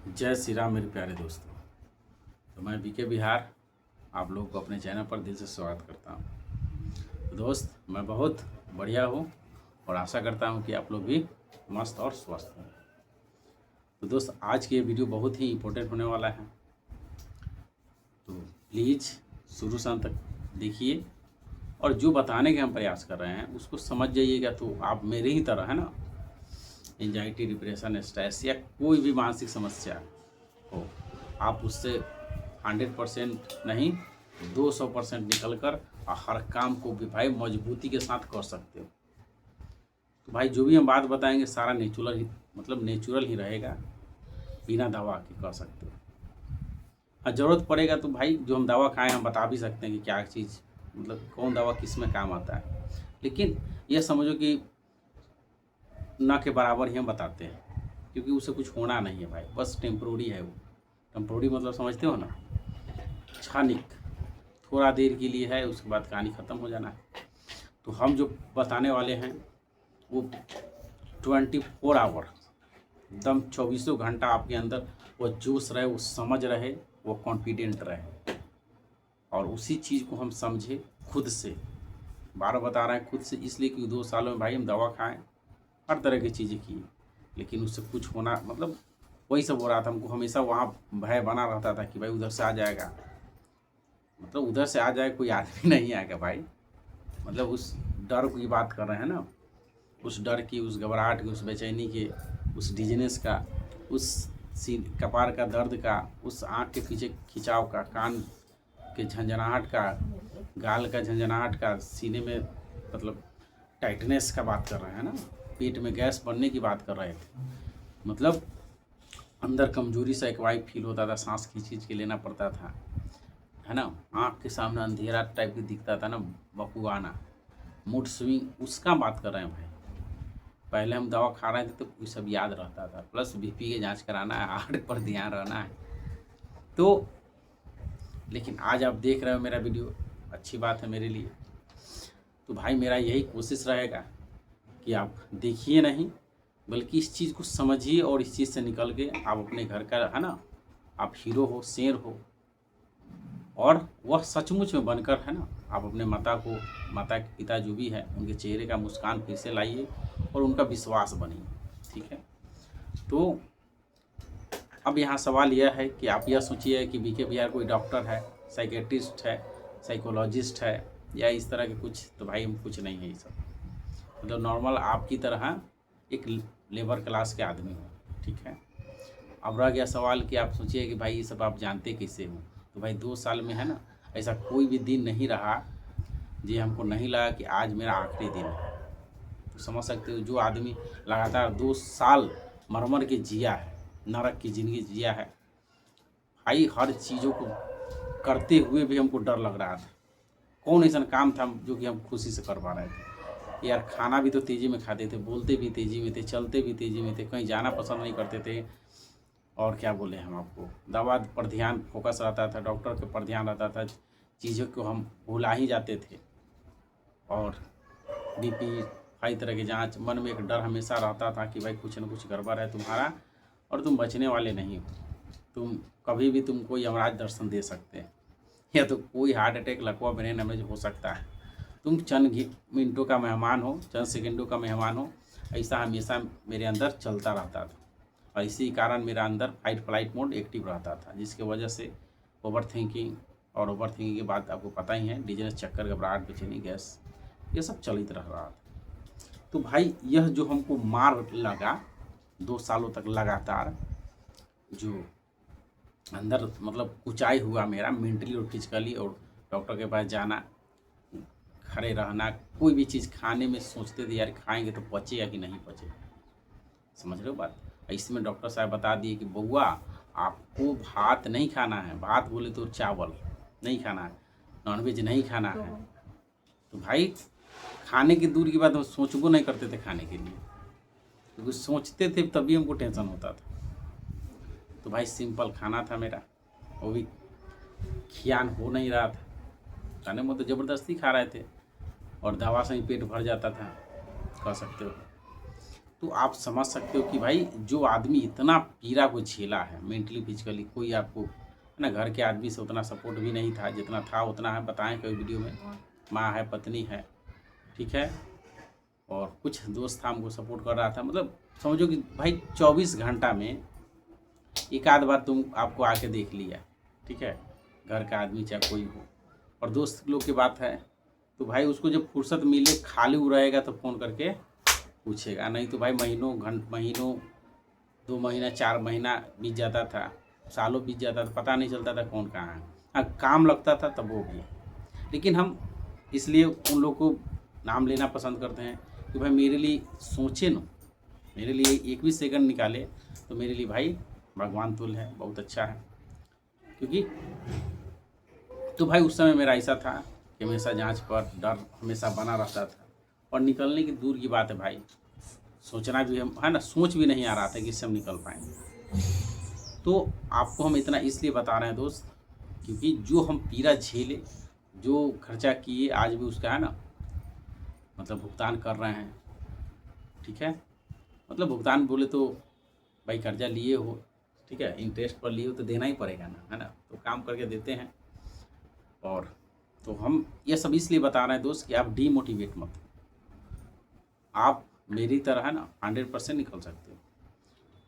जय श्री राम मेरे प्यारे दोस्तों। तो मैं बीके बिहार आप लोगों को अपने चैनल पर दिल से स्वागत करता हूं। तो दोस्त, मैं बहुत बढ़िया हूं और आशा करता हूं कि आप लोग भी मस्त और स्वस्थ हों। तो दोस्त, आज की ये वीडियो बहुत ही इम्पोर्टेंट होने वाला है, तो प्लीज़ शुरू से अंत तक देखिए और जो बताने के हम प्रयास कर रहे हैं उसको समझ जाइएगा। तो आप मेरे ही तरह है ना, एंजाइटी, डिप्रेशन, स्ट्रेस या कोई भी मानसिक समस्या हो, आप उससे 100% नहीं 200% निकल कर हर काम को भी भाई मजबूती के साथ कर सकते हो। तो भाई जो भी हम बात बताएंगे सारा नेचुरल ही रहेगा, बिना दवा के कर सकते हो। हाँ, ज़रूरत पड़ेगा तो भाई जो हम दवा खाएं हम बता भी सकते हैं कि क्या चीज़, कौन दवा किस में काम आता है, लेकिन यह समझो कि ना के बराबर ही हम बताते हैं, क्योंकि उसे कुछ होना नहीं है भाई, बस टेम्प्रोरी है वो। टेम्प्रोरी मतलब समझते हो ना, क्षणिक, थोड़ा देर के लिए है, उसके बाद कहानी ख़त्म हो जाना है। तो हम जो बताने वाले हैं वो 24 आवर, एकदम 24 घंटा आपके अंदर वो जोश रहे, वो समझ रहे, वो कॉन्फिडेंट रहे, और उसी चीज़ को हम समझे खुद से। बार बता रहे हैं खुद से, इसलिए कि 2 सालों में भाई हम दवा खाएं, हर तरह की चीज़ें की, लेकिन उससे कुछ होना वही सब हो रहा था। हमको हमेशा वहाँ भय बना रहता था कि भाई उधर से आ जाएगा, उधर से आ जाए, कोई आदमी नहीं आएगा भाई। उस डर की बात कर रहे हैं ना, उस डर की, उस घबराहट की, उस बेचैनी के, उस डिजनेस का, उस कपार का दर्द का, उस आँख के पीछे खिंचाव का, कान के झंझनाहट का, गाल का झंझनाहट का, सीने में टाइटनेस का बात कर रहे हैं ना, पेट में गैस बनने की बात कर रहे थे। अंदर कमजोरी सा एक वाइब फील होता था, सांस खींच के लेना पड़ता था, है ना। आँख के सामने अंधेरा टाइप की दिखता था ना, बकुआना, मूड स्विंग, उसका बात कर रहे हैं भाई। पहले हम दवा खा रहे थे तो ये सब याद रहता था, प्लस बीपी की जांच कराना है, हार्ट पर ध्यान रहना है। तो लेकिन आज आप देख रहे हो मेरा वीडियो, अच्छी बात है मेरे लिए। तो भाई मेरा यही कोशिश रहेगा कि आप देखिए नहीं, बल्कि इस चीज़ को समझिए और इस चीज़ से निकल के आप अपने घर का, है ना, आप हीरो हो, शेर हो, और वह सचमुच में बनकर, है ना, आप अपने माता के पिता जो भी है उनके चेहरे का मुस्कान फिर से लाइए और उनका विश्वास बनिए, ठीक है। तो अब यहाँ सवाल यह है कि आप यह सोचिए कि बीके बिहार कोई डॉक्टर है, साइकेट्रिस्ट है, साइकोलॉजिस्ट है, या इस तरह के कुछ। तो भाई हम कुछ नहीं है ये सब, नॉर्मल आपकी तरह एक लेबर क्लास के आदमी हो, ठीक है। अब रह गया सवाल कि आप सोचिए कि भाई ये सब आप जानते कैसे हो। तो भाई 2 साल में, है ना, ऐसा कोई भी दिन नहीं रहा जी हमको नहीं लगा कि आज मेरा आखिरी दिन है। तो समझ सकते हो, जो आदमी लगातार 2 साल मर के जिया है, नरक की ज़िंदगी जिया है भाई, हर चीज़ों को करते हुए भी हमको डर लग रहा था। कौन ऐसा काम था जो कि हम खुशी से कर पा रहे थे यार। खाना भी तो तेज़ी में खाते थे, बोलते भी तेज़ी में थे, चलते भी तेज़ी में थे, कहीं जाना पसंद नहीं करते थे, और क्या बोले हम आपको, दवा पर ध्यान फोकस रहता था, डॉक्टर के पर ध्यान रहता था, चीज़ों को हम भुला ही जाते थे, और बीपी, हर तरह की जांच, मन में एक डर हमेशा रहता था कि भाई कुछ न कुछ गड़बड़ है तुम्हारा और तुम बचने वाले नहीं हो, तुम कभी भी तुमको यमराज दर्शन दे सकते हैं, या तो कोई हार्ट अटैक, लकवा, ब्रेन डैमेज हो सकता है, तुम चंद मिनटों का मेहमान हो, चंद सेकंडों का मेहमान हो। ऐसा हमेशा मेरे अंदर चलता रहता था, और इसी कारण मेरा अंदर फाइट फ्लाइट मोड एक्टिव रहता था, जिसकी वजह से ओवर थिंकिंग, और ओवर थिंकिंग के बाद आपको पता ही है, डिजीनेस, चक्कर, घबराहट, बेचैनी, गैस, ये सब चलित रह रहा था। तो भाई यह जो हमको मार लगा 2 सालों तक लगातार, जो अंदर ऊंचाई हुआ मेरा मेंटली और फिजिकली, और डॉक्टर के पास जाना, खड़े रहना, कोई भी चीज़ खाने में सोचते थे यार खाएंगे तो पचेगा कि नहीं पचेगा, समझ रहे हो बात। इसमें डॉक्टर साहब बता दिए कि बउआ आपको भात नहीं खाना है, भात बोले तो चावल नहीं खाना है, नॉनवेज नहीं खाना है। तो भाई खाने की दूर की बात, हम सोचबो नहीं करते थे खाने के लिए, क्योंकि सोचते थे तभी हमको टेंशन होता था। तो भाई सिंपल खाना था मेरा, वो भी खियान हो नहीं रहा था, खाने में तो ज़बरदस्ती खा रहे थे, और दवा से ही पेट भर जाता था, कह सकते हो। तो आप समझ सकते हो कि भाई जो आदमी इतना पीड़ा को झेला है मेंटली फिजिकली, कोई आपको है ना, घर के आदमी से उतना सपोर्ट भी नहीं था, जितना था उतना है, बताएं कई वीडियो में, माँ है, पत्नी है, ठीक है, और कुछ दोस्त था हमको सपोर्ट कर रहा था। मतलब समझो कि भाई 24 घंटा में एक आध बार तुम आपको आके देख लिया, ठीक है, घर का आदमी चाहे कोई हो, और दोस्त लोग की बात है तो भाई उसको जब फुर्सत मिले खाली हो रहेगा तो फ़ोन करके पूछेगा, नहीं तो भाई महीनों 2 महीना 4 महीना बीत जाता था, सालों बीत जाता था, पता नहीं चलता था कौन कहाँ है। हाँ, काम लगता था तब वो भी, लेकिन हम इसलिए उन लोग को नाम लेना पसंद करते हैं कि भाई मेरे लिए सोचे न, मेरे लिए एक भी सेकंड निकाले तो मेरे लिए भाई भगवान तुल्य है, बहुत अच्छा है। क्योंकि तो भाई उस समय मेरा ऐसा था कि हमेशा जांच पर डर हमेशा बना रहता था, और निकलने की दूर की बात है भाई, सोचना भी हम है ना, सोच भी नहीं आ रहा था कि इससे हम निकल पाएंगे। तो आपको हम इतना इसलिए बता रहे हैं दोस्त, क्योंकि जो हम पीड़ा झेले, जो खर्चा किए, आज भी उसका है ना मतलब भुगतान कर रहे हैं, ठीक है। मतलब भुगतान बोले तो भाई कर्जा लिए हो, ठीक है, इंटरेस्ट पर लिए हो तो देना ही पड़ेगा ना, है ना, तो काम करके देते हैं। और तो हम ये सब इसलिए बता रहे हैं दोस्त कि आप डीमोटिवेट मत हो, आप मेरी तरह है ना 100% निकल सकते हो।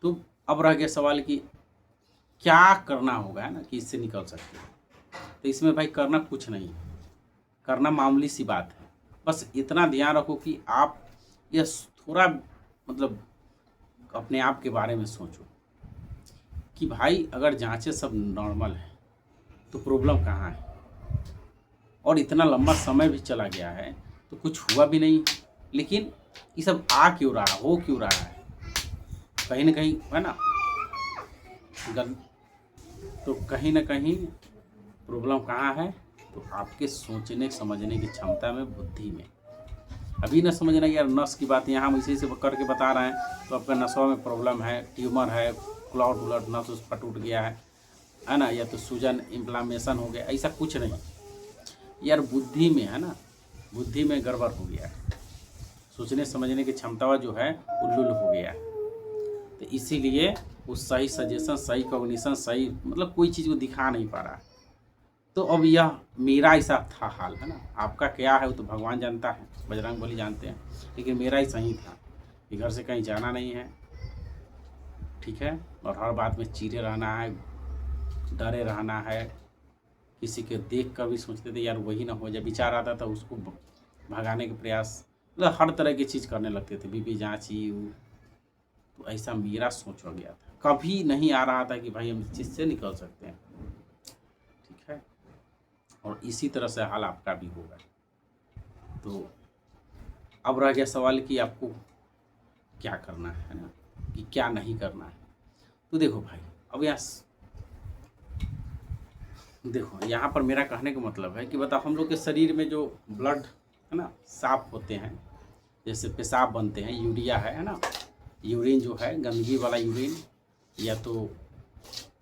तो अब रह गया सवाल कि क्या करना होगा, है ना, कि इससे निकल सकते हो। तो इसमें भाई करना कुछ नहीं है, करना मामूली सी बात है, बस इतना ध्यान रखो कि आप ये थोड़ा मतलब अपने आप के बारे में सोचो कि भाई अगर जांचें सब नॉर्मल है तो प्रॉब्लम कहाँ है, और इतना लंबा समय भी चला गया है तो कुछ हुआ भी नहीं, लेकिन ये सब आ क्यों रहा, हो क्यों रहा है, कहीं ना कहीं है ना तो कहीं ना कहीं प्रॉब्लम कहाँ है, तो आपके सोचने समझने की क्षमता में, बुद्धि में। अभी ना समझना यार नस की बात, यहाँ हम इसी से करके बता रहे हैं तो आपका नसों में प्रॉब्लम है, ट्यूमर है, क्लॉट उलट नस उस पर टूट गया है ना, या तो सूजन इन्फ्लामेशन हो गया, ऐसा कुछ नहीं यार, बुद्धि में है ना, बुद्धि में गड़बड़ हो गया, सोचने समझने की क्षमता जो है उल्लुल हो गया। तो इसीलिए वो सही सजेशन, सही कॉग्निशन, सही मतलब कोई चीज़ को दिखा नहीं पा रहा। तो अब यह मेरा ऐसा था हाल, है ना, आपका क्या है वो तो भगवान जानता है, बजरंगबली जानते हैं, लेकिन मेरा ही सही था कि घर से कहीं जाना नहीं है, ठीक है, और हर बात में चिढ़े रहना है, डरे रहना है, किसी के देख कर भी सोचते थे यार वही ना हो जाए, विचार आता था उसको भगाने के प्रयास, मतलब हर तरह की चीज़ करने लगते थे, बीपी जाँच ही। तो ऐसा मेरा सोच हो गया था, कभी नहीं आ रहा था कि भाई हम इस चीज़ से निकल सकते हैं, ठीक है, और इसी तरह से हाल आपका भी होगा। तो अब रह गया सवाल कि आपको क्या करना है ना, कि क्या नहीं करना है। तो देखो भाई, अब यहाँ पर मेरा कहने का मतलब है कि बताओ, हम लोग के शरीर में जो ब्लड है ना साफ होते हैं, जैसे पेशाब बनते हैं, यूरिया है ना, यूरिन जो है गंदगी वाला यूरिन, या तो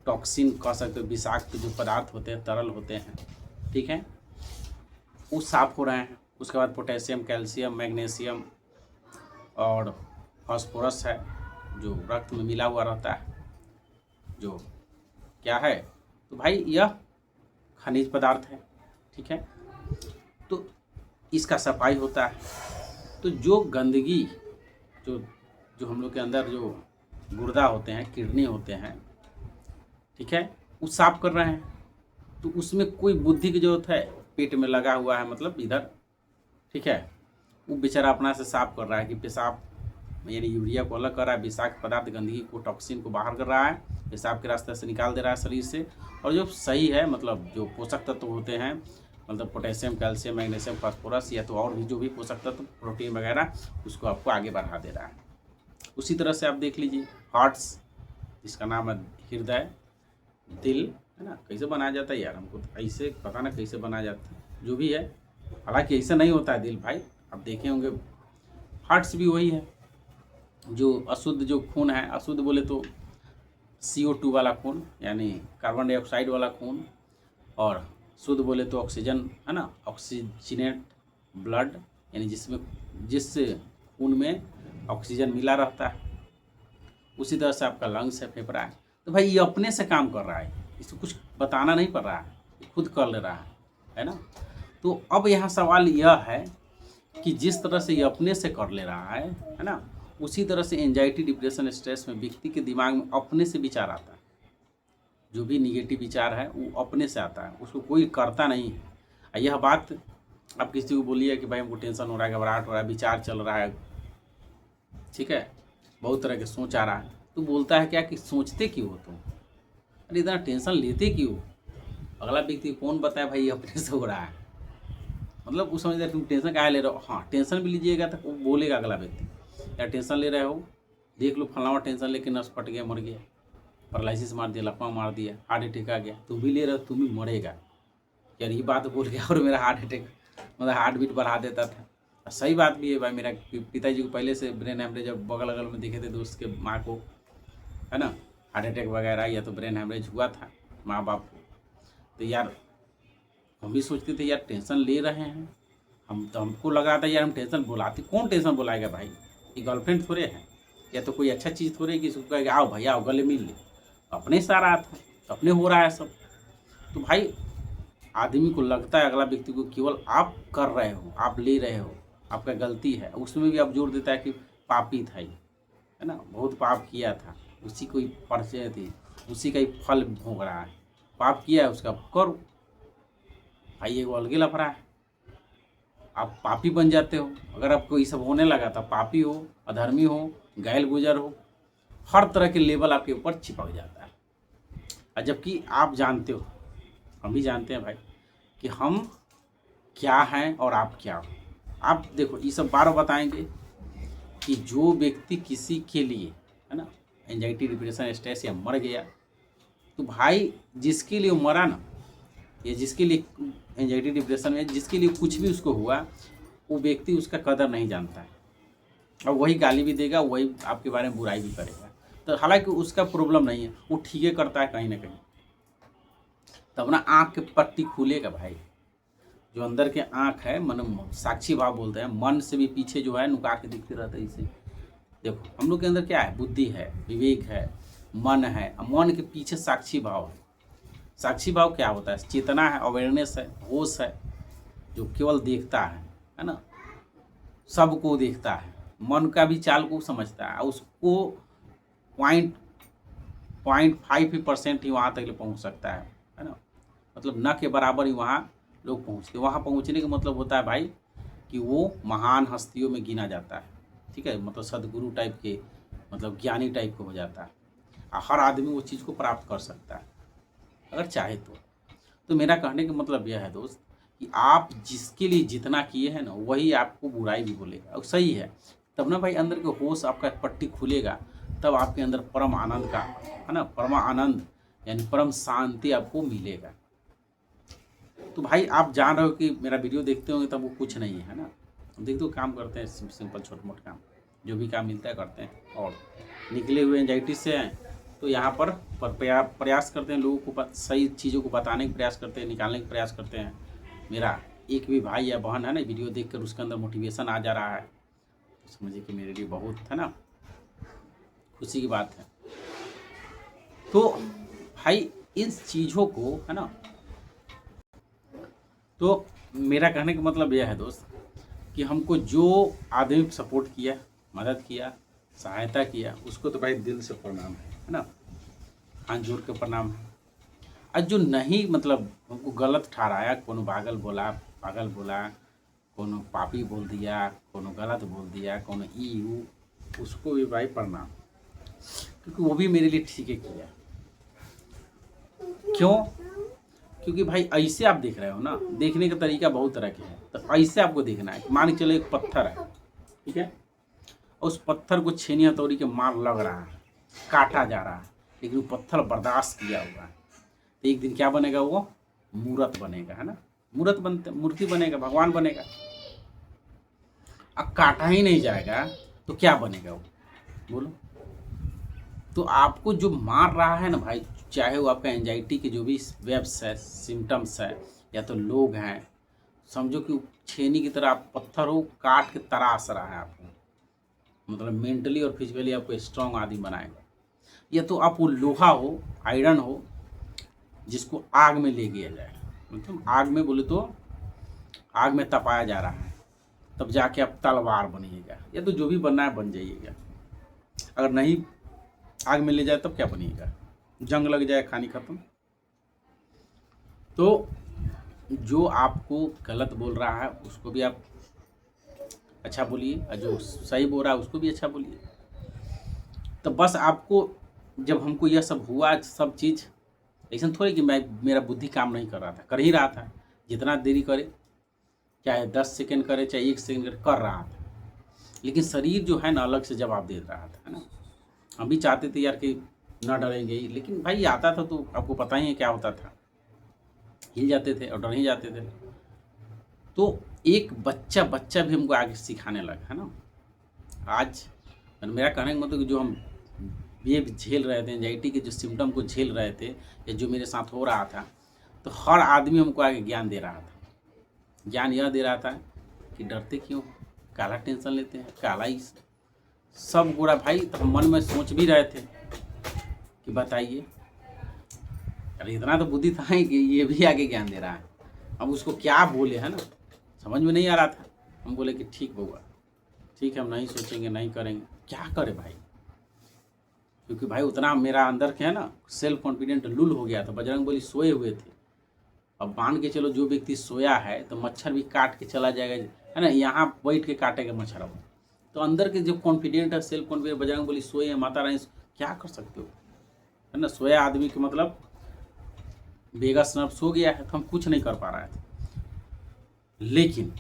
टॉक्सिन कह सकते हो, विषाक्त जो पदार्थ होते हैं, तरल होते हैं, ठीक है, वो साफ हो रहे हैं। उसके बाद पोटेशियम, कैल्शियम, मैग्नीशियम और फास्फोरस है जो रक्त में मिला हुआ रहता है, जो क्या है, तो भाई यह खनिज पदार्थ है, ठीक है, तो इसका सफाई होता है। तो जो गंदगी जो जो हम लोग के अंदर जो गुर्दा होते हैं, किडनी होते हैं, ठीक है, वो साफ कर रहे हैं, तो उसमें कोई बुद्धि की जरूरत है, पेट में लगा हुआ है मतलब इधर, ठीक है, वो बेचारा अपना से साफ कर रहा है कि पेशाब यानी यूरिया को अलग कर रहा है, विषाक्त पदार्थ गंदगी को, टॉक्सिन को बाहर कर रहा है, पेशाब के रास्ते से निकाल दे रहा है शरीर से, और जो सही है मतलब जो पोषक तत्व होते हैं, मतलब पोटेशियम, कैल्शियम, मैग्नीशियम, फास्फोरस, या तो और भी जो भी पोषक तत्व, प्रोटीन वगैरह, उसको आपको आगे बढ़ा दे रहा है। उसी तरह से आप देख लीजिए हार्ट्स, जिसका नाम है हृदय, दिल, है ना, कैसे बनाया जाता है यार, हमको तो ऐसे पता ना कैसे बनाया जाता है, जो भी है, हालांकि ऐसा नहीं होता है दिल भाई, आप देखे होंगे। हार्ट्स भी वही है, जो अशुद्ध जो खून है, अशुद्ध बोले तो CO2 वाला खून यानी कार्बन डाइऑक्साइड वाला खून, और शुद्ध बोले तो ऑक्सीजन, है ना, ऑक्सीजनेट ब्लड, यानी जिसमें जिस खून में ऑक्सीजन मिला रहता है। उसी तरह से आपका लंग्स है, फेफड़ा है। तो भाई ये अपने से काम कर रहा है, इसको कुछ बताना नहीं पड़ रहा है, खुद कर ले रहा है ना। तो अब यहाँ सवाल यह है कि जिस तरह से ये अपने से कर ले रहा है ना, उसी तरह से एंजाइटी, डिप्रेशन, स्ट्रेस में व्यक्ति के दिमाग में अपने से विचार आता है। जो भी निगेटिव विचार है वो अपने से आता है, उसको कोई करता नहीं है। यह बात आप किसी को बोलिए कि भाई हमको टेंशन हो रहा है, घबराहट हो रहा है, विचार चल रहा है, ठीक है, बहुत तरह के सोच आ रहा है, तो बोलता है क्या कि सोचते क्यों हो तुम, अरे इतना टेंशन लेते क्यों। अगला व्यक्ति कौन बताए भाई अपने से हो रहा है, मतलब वो समझता है तुम टेंशन काहे ले रहे हो। हाँ, टेंशन भी लीजिएगा तो वो बोलेगा अगला व्यक्ति, या टेंशन ले रहे हो, देख लो फलाना टेंशन लेके नस फट गया, मर गया, पैरालिसिस मार दिया, लकवा मार दिया, हार्ट अटैक आ गया, तुम भी ले रहे हो, तुम भी मरेगा। यार ये बात बोल गया और मेरा हार्ट अटैक, मतलब हार्ट बीट बढ़ा देता था। सही बात भी है भाई, मेरा पिताजी को पहले से ब्रेन हेमरेज, जब बगल अगल में देखे थे दोस्त के माँ को, है ना, हार्ट अटैक वगैरह या तो ब्रेन हेमरेज हुआ था माँ बाप को। तो यार हम भी सोचते थे यार टेंशन ले रहे हैं हम, तो हमको लगा था यार हम टेंशन बुलाते, कौन टेंशन बुलाएगा भाई, ये गर्लफ्रेंड थोड़े है, या तो कोई अच्छा चीज़ थोड़े कि उसको कहेगा आओ भाई आओ गले मिल ले, अपने सारा आता अपने हो रहा है सब। तो भाई आदमी को लगता है, अगला व्यक्ति को, केवल आप कर रहे हो, आप ले रहे हो, आपका गलती है, उसमें भी आप जोर देता है कि पापी था ही, है ना, बहुत पाप किया था, उसी को ही परिचय थी, उसी का ही फल भोग रहा है, पाप किया है उसका करो भाई, ये अलगे लफड़ा है, आप पापी बन जाते हो। अगर आपको ये सब होने लगा था, पापी हो, अधर्मी हो, गैल गुजर हो, हर तरह के लेबल आपके ऊपर चिपक जाता है। और जबकि आप जानते हो, हम भी जानते हैं भाई कि हम क्या हैं और आप क्या हो। आप देखो ये सब बार बताएंगे कि जो व्यक्ति किसी के लिए, है ना, एंजाइटी, डिप्रेशन, स्ट्रेस या मर गया, तो भाई जिसके लिए मरा ना, या जिसके लिए एंजाइटी, डिप्रेशन में, जिसके लिए कुछ भी उसको हुआ, वो व्यक्ति उसका कदर नहीं जानता है, और वही गाली भी देगा, वही आपके बारे में बुराई भी करेगा। तो हालांकि उसका प्रॉब्लम नहीं है, वो ठीक है करता है कहीं ना कहीं, तब ना आँख के पट्टी खुलेगा भाई। जो अंदर के आँख है, मन साक्षी भाव बोलते हैं, मन से भी पीछे जो है नुका के दिखते रहते हैं। इसे देखो हम लोग के अंदर क्या है, बुद्धि है, विवेक है, मन है, मन के पीछे साक्षी भाव है। साक्षी भाव क्या होता है, चेतना है, अवेयरनेस है, होश है, जो केवल देखता है ना, सबको देखता है, मन का भी चाल को समझता है, उसको 0.5% ही वहाँ तक पहुँच सकता है ना, मतलब न के बराबर ही वहाँ लोग पहुँचते। वहाँ पहुँचने का मतलब होता है भाई कि वो महान हस्तियों में गिना जाता है, ठीक है, मतलब सदगुरु टाइप के, मतलब ज्ञानी टाइप का हो जाता है। हर आदमी वो चीज़ को प्राप्त कर सकता है अगर चाहे तो मेरा कहने का मतलब यह है दोस्त कि आप जिसके लिए जितना किए हैं ना, वही आपको बुराई भी बोलेगा, और सही है। तब ना भाई अंदर के होश आपका पट्टी खुलेगा, तब आपके अंदर परम आनंद का, है ना, परम आनंद यानी परम शांति आपको मिलेगा। तो भाई आप जान रहे हो कि मेरा वीडियो देखते होंगे तब वो कुछ नहीं है ना, देखते हो काम करते हैं, सिंपल छोटे मोटे काम, जो भी काम मिलता है करते हैं, और निकले हुए एंजाइटी से हैं तो यहाँ पर प्रयास करते हैं, लोगों को सही चीज़ों को बताने का प्रयास करते हैं, निकालने का प्रयास करते हैं। मेरा एक भी भाई या बहन है ना, वीडियो देखकर उसके अंदर मोटिवेशन आ जा रहा है, तो समझिए कि मेरे लिए बहुत, है ना, खुशी की बात है। तो भाई इन चीज़ों को, है ना, तो मेरा कहने का मतलब यह है दोस्त कि हमको जो आदमी सपोर्ट किया, मदद किया, सहायता किया, उसको तो भाई दिल से प्रणाम है ना, हाथ जोड़ के प्रणाम है। और जो नहीं, मतलब हमको गलत ठहराया, कोनो पागल बोला, कोनो पापी बोल दिया, कोनो गलत बोल दिया, कोनो उसको भी भाई प्रणाम, क्योंकि वो भी मेरे लिए ठीक है किया। क्यों? क्योंकि भाई ऐसे आप देख रहे हो ना, देखने का तरीका बहुत तरह के है, तो ऐसे आपको देखना है। मान के चलो एक पत्थर है, ठीक है, उस पत्थर को छेनी हथौड़ी के मार लग रहा है, काटा जा रहा है, लेकिन वो पत्थर बर्दाश्त किया हुआ है, तो एक दिन क्या बनेगा, वो मूर्त बनेगा, है ना, मूर्ति बनेगा, भगवान बनेगा। अब काटा ही नहीं जाएगा तो क्या बनेगा वो, बोलो। तो आपको जो मार रहा है ना भाई, चाहे वो आपका एंजाइटी के जो भी वेब्स है, सिम्टम्स है, या तो लोग हैं, समझो कि छेनी की तरह आप पत्थर हो, काट के तराश रहा है आपको, मतलब मेंटली और फिजिकली आपको स्ट्रांग आदमी बनाएगा। या तो आप वो लोहा हो, आयरन हो, जिसको आग में ले गया जाए, मतलब आग में बोले तो आग में तपाया जा रहा है, तब जाके आप तलवार बनिएगा, या तो जो भी बनना है बन जाइएगा। अगर नहीं आग में ले जाए तब क्या बनिएगा, जंग लग जाए, कहानी खत्म। तो जो आपको गलत बोल रहा है उसको भी आप अच्छा बोलिए, और जो सही बोल रहा है उसको भी अच्छा बोलिए। तो बस आपको, जब हमको यह सब हुआ सब चीज़, ऐसा थोड़ी कि मेरा बुद्धि काम नहीं कर रहा था, कर ही रहा था। जितना देरी करे, चाहे 10 सेकेंड करे, चाहे 1 सेकेंड करे, कर रहा था। लेकिन शरीर जो है ना अलग से जवाब दे रहा था, है ना। हम भी चाहते थे यार कि ना डरेंगे ही, लेकिन भाई आता था तो आपको पता ही है क्या होता था, हिल जाते थे और डर ही जाते थे। तो एक बच्चा भी हमको आगे सिखाने लगा, है ना। आज मेरा कहने का मतलब कि जो हम ये झेल रहे थे, एंजाइटी के जो सिम्टम को झेल रहे थे, या जो मेरे साथ हो रहा था, तो हर आदमी हमको आगे ज्ञान दे रहा था। ज्ञान यह दे रहा था कि डरते क्यों, काला टेंशन लेते हैं, काला ही सब बुरा। भाई तो हम मन में सोच भी रहे थे कि बताइए, अरे इतना तो बुद्धि था ही कि ये भी आगे ज्ञान दे रहा है। अब उसको क्या बोले, है ना, समझ में नहीं आ रहा था। हम बोले कि ठीक बउआ, ठीक है, हम नहीं सोचेंगे, नहीं करेंगे। क्या करे भाई, क्योंकि भाई उतना मेरा अंदर के है ना सेल्फ कॉन्फिडेंट लुल हो गया था। बजरंगबली सोए हुए थे। अब मान के चलो जो व्यक्ति सोया है तो मच्छर भी काट के चला जाएगा, है ना, यहाँ बैठ के काटेगा मच्छर। अब तो अंदर के जो कॉन्फिडेंट है, सेल्फ कॉन्फिडेंट, बजरंगबली सोए हैं, माता रानी, क्या कर सकते हो, है ना। सोया आदमी के मतलब बेगा नर्व सो गया है, तो हम कुछ नहीं कर पा रहे थे। लेकिन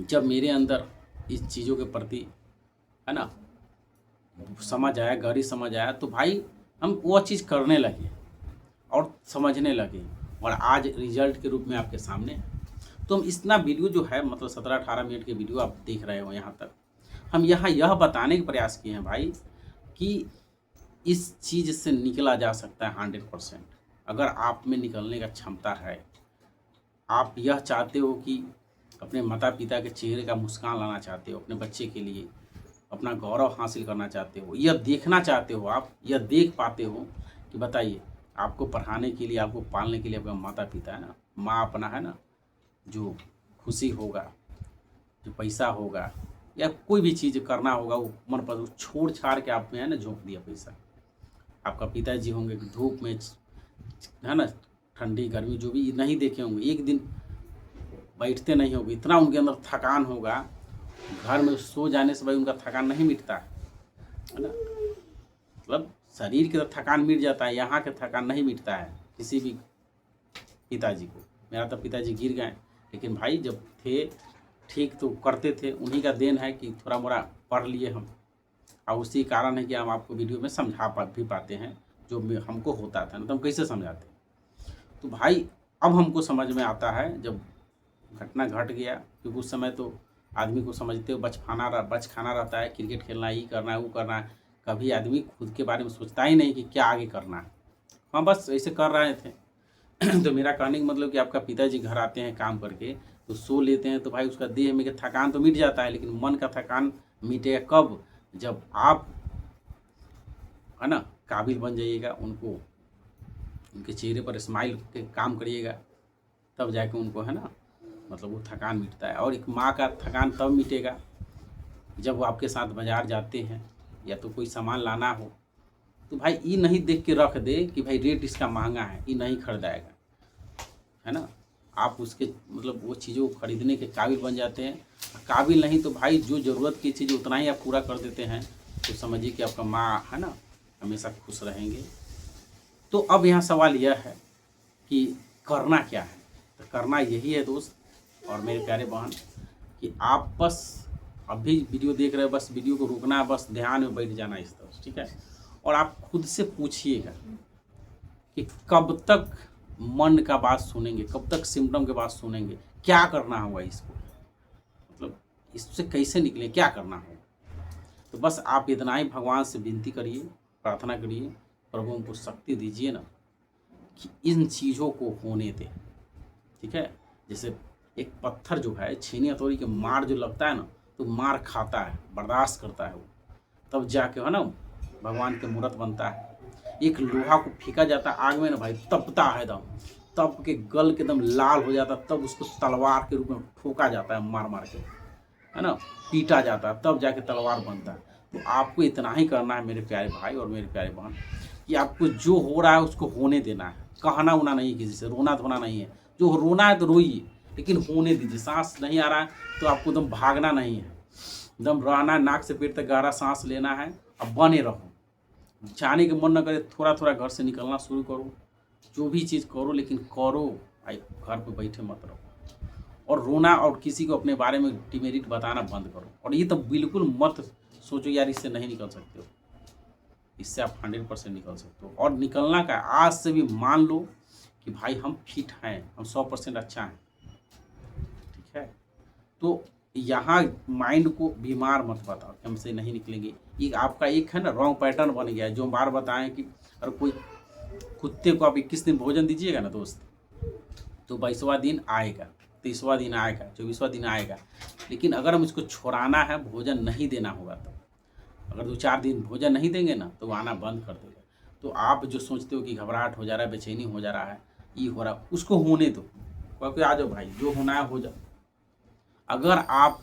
जब मेरे अंदर इस चीज़ों के प्रति, है ना, समझ आया, गहरी समझ आया, तो भाई हम वो चीज़ करने लगे और समझने लगे, और आज रिजल्ट के रूप में आपके सामने है। तो हम इतना वीडियो जो है, मतलब 17-18 मिनट के वीडियो आप देख रहे हो यहाँ तक, हम यहाँ यह बताने का प्रयास किए हैं भाई कि इस चीज़ से निकला जा सकता है 100%। अगर आप में निकलने का क्षमता है, आप यह चाहते हो कि अपने माता पिता के चेहरे का मुस्कान लाना चाहते हो, अपने बच्चे के लिए अपना गौरव हासिल करना चाहते हो, यह देखना चाहते हो, आप यह देख पाते हो कि बताइए, आपको पढ़ाने के लिए, आपको पालने के लिए आपका माता पिता है ना, माँ अपना, है ना, जो खुशी होगा, जो पैसा होगा, या कोई भी चीज़ करना होगा, वो मन पर छोड़ छाड़ के आप में, है ना, झोंक दिया पैसा। आपका पिताजी होंगे धूप में, है ना, ठंडी गर्मी जो भी नहीं देखे होंगे, एक दिन बैठते नहीं होंगे, इतना उनके अंदर थकान होगा, घर में सो जाने से भाई उनका थकान नहीं मिटता है ना। मतलब शरीर की तो थकान मिट जाता है, यहाँ के थकान नहीं मिटता है किसी भी पिताजी को। मेरा तो पिताजी गिर गए, लेकिन भाई जब थे ठीक तो करते थे, उन्हीं का देन है कि थोड़ा मोड़ा पढ़ लिए हम, और उसी कारण है कि हम आपको वीडियो में समझा भी पाते हैं जो हमको होता था, ना तो हम कैसे समझाते। तो भाई अब हमको समझ में आता है, जब घटना घट गया, क्योंकि उस समय तो आदमी को समझते हो बचखाना रहता है, क्रिकेट खेलना, ही करना है, वो करना है, कभी आदमी खुद के बारे में सोचता ही नहीं कि क्या आगे करना है। हाँ, बस ऐसे कर रहे थे। तो मेरा कहने का मतलब कि आपका पिताजी घर आते हैं काम करके, तो सो लेते हैं, तो भाई उसका देह में थकान तो मिट जाता है, लेकिन मन का थकान मिटेगा कब, जब आप, है ना, काबिल बन जाइएगा, उनको उनके चेहरे पर स्माइल के काम करिएगा, तब जाके उनको, है ना, मतलब वो थकान मिटता है। और एक माँ का थकान तब मिटेगा जब वो आपके साथ बाज़ार जाते हैं, या तो कोई सामान लाना हो, तो भाई ये नहीं देख के रख दे कि भाई रेट इसका महंगा है, ये नहीं खरीदाएगा, है ना। आप उसके मतलब वो चीज़ों को खरीदने के काबिल बन जाते हैं। काबिल नहीं तो भाई जो ज़रूरत की चीज़ उतना ही आप पूरा कर देते हैं, तो समझिए कि आपका माँ, है ना, हमेशा खुश रहेंगे। तो अब यहाँ सवाल यह है कि करना क्या है। तो करना यही है दोस्त और मेरे प्यारे बहन, कि आप बस अभी वीडियो देख रहे हो, बस वीडियो को रुकना, बस ध्यान में बैठ जाना इस तरह, ठीक है। और आप खुद से पूछिएगा कि कब तक मन का बात सुनेंगे, कब तक सिम्टम के बात सुनेंगे, क्या करना होगा इसको, मतलब इससे कैसे निकले, क्या करना होगा। तो बस आप इतना ही भगवान से विनती करिए, प्रार्थना करिए, प्रभु हमको शक्ति दीजिए ना कि इन चीज़ों को होने दे, ठीक है। जैसे एक पत्थर जो है, छीनी हथौड़ी के मार जो लगता है ना, तो मार खाता है, बर्दाश्त करता है वो, तब जाके है ना भगवान के मूर्त बनता है। एक लोहा को फेंका जाता है आग में ना भाई, तपता है एकदम, तप के गल के एकदम लाल हो जाता है, तब उसको तलवार के रूप में ठोका जाता है, मार मार के है ना पीटा जाता है, तब जाके तलवार बनता है। तो आपको इतना ही करना है मेरे प्यारे भाई और मेरे प्यारे बहन, कि आपको जो हो रहा है उसको होने देना है, कहना उना नहीं, किसी से रोना धोना नहीं है। जो रोना है तो रोइए, लेकिन होने दीजिए। सांस नहीं आ रहा है तो आपको एकदम भागना नहीं है, एकदम रहना है, नाक से पेट तक गहरा सांस लेना है, अब बने रहो। जाने के मन न करे, थोड़ा थोड़ा घर से निकलना शुरू करो, जो भी चीज़ करो लेकिन करो भाई, घर पे बैठे मत रहो। और रोना और किसी को अपने बारे में डिमेरिट बताना बंद करो। और ये तो बिल्कुल मत सोचो यार इससे नहीं निकल सकते हो, इससे आप 100% निकल सकते हो। और निकलना का आज से भी मान लो कि भाई हम फिट हैं, हम 100% अच्छा हैं, ठीक है। तो यहाँ माइंड को बीमार मत बताओ कि हमसे नहीं निकलेंगे। ये आपका एक है ना रॉन्ग पैटर्न बन गया है, जो बार बताएं कि अगर कोई कुत्ते को आप 21 दिन भोजन दीजिएगा ना दोस्त, तो 22वां दिन आएगा, 30वां दिन आएगा, 24वां दिन आएगा। लेकिन अगर हम इसको छुड़ाना है, भोजन नहीं देना होगा, तो अगर 2-4 दिन भोजन नहीं देंगे ना तो आना बंद कर देगा। तो आप जो सोचते हो कि घबराहट हो जा रहा है, बेचैनी हो जा रहा है, ये हो रहा है, उसको होने दो, क्योंकि आ जाओ भाई, जो होना है हो जाओ। अगर आप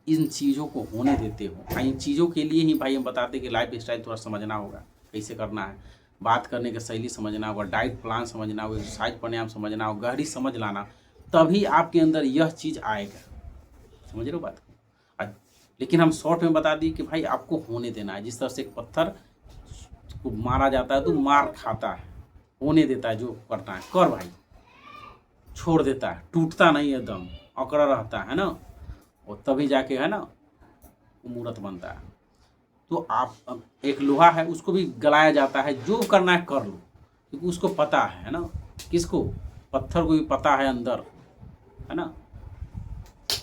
इन चीज़ों को होने देते हो, इन चीज़ों के लिए ही भाई हम बताते हैं कि लाइफ स्टाइल थोड़ा समझना होगा, कैसे करना है, बात करने का शैली समझना होगा, डाइट प्लान समझना होगा, एक्सरसाइज प्राणायाम समझना होगा, गहरी समझ लाना, तभी आपके अंदर यह चीज़ आएगा। समझ रहे हो बात को? लेकिन हम शॉर्ट में बता दिए कि भाई आपको होने देना है। जिस तरह से एक पत्थर को मारा जाता है तो मार खाता है, होने देता है, जो करना है कर भाई, छोड़ देता है, टूटता नहीं है, एकदम अकड़ा रहता है ना, और तभी जाके है ना मूर्त बनता है। तो आप एक लोहा है उसको भी गलाया जाता है, जो करना है कर लो, क्योंकि उसको पता है ना, किसको, पत्थर को भी पता है अंदर, है ना,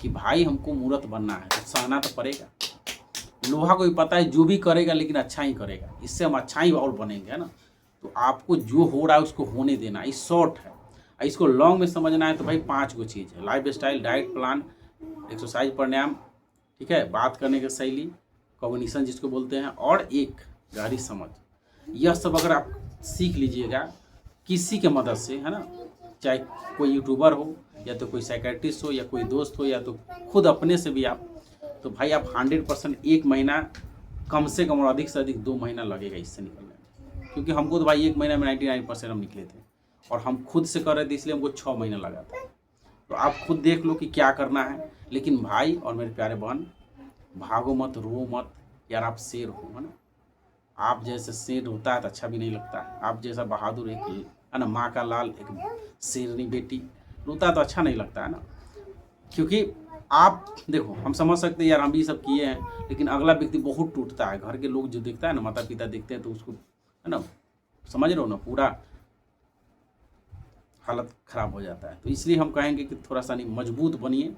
कि भाई हमको मूर्त बनना है, तो सहना तो पड़ेगा। लोहा को भी पता है जो भी करेगा लेकिन अच्छा ही करेगा, इससे हम अच्छा ही और बनेंगे, है ना। तो आपको जो हो रहा है उसको होने देना, इस शॉर्ट है। इसको लॉन्ग में समझना है तो भाई 5 गो चीज़ है, lifestyle, diet plan, exercise pranayama, ठीक है, बात करने की शैली, कॉग्निशन जिसको बोलते हैं, और एक गहरी समझ। यह सब अगर आप सीख लीजिएगा किसी के मदद से, है ना, चाहे कोई यूट्यूबर हो, या तो कोई साइकेट्रिस्ट हो, या कोई दोस्त हो, या तो खुद अपने से भी आप, तो भाई आप 100% 1 महीना कम से कम और अधिक से अधिक 2 महीना लगेगा इससे निकलने में। क्योंकि हमको तो भाई 1 महीना में 99% हम निकले थे, और हम खुद से कर रहे थे, इसलिए हमको 6 महीना लगा था। तो आप खुद देख लो कि क्या करना है। लेकिन भाई और मेरे प्यारे बहन, भागो मत, रो मत यार, आप शेर हो, है ना। आप जैसे शेर होता है तो अच्छा भी नहीं लगता है। आप जैसा बहादुर एक, है ना, माँ का लाल एक शेरनी बेटी रोता तो अच्छा नहीं लगता है ना। क्योंकि आप देखो, हम समझ सकते हैं यार हम भी सब किए हैं, लेकिन अगला व्यक्ति बहुत टूटता है। घर के लोग जो देखता है ना, माता पिता देखते हैं, तो उसको, है ना, समझ रहे हो ना, पूरा हालत ख़राब हो जाता है। तो इसलिए हम कहेंगे कि थोड़ा सा नहीं, मजबूत बनिए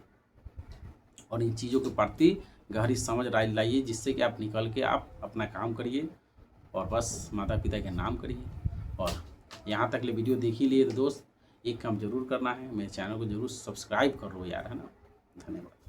और इन चीज़ों के प्रति गहरी समझ लाइए, जिससे कि आप निकल के आप अपना काम करिए और बस माता पिता के नाम करिए। और यहाँ तक ले वीडियो देख ही लिए तो दोस्त, एक काम जरूर करना है, मेरे चैनल को जरूर सब्सक्राइब कर लो यार, है ना। धन्यवाद।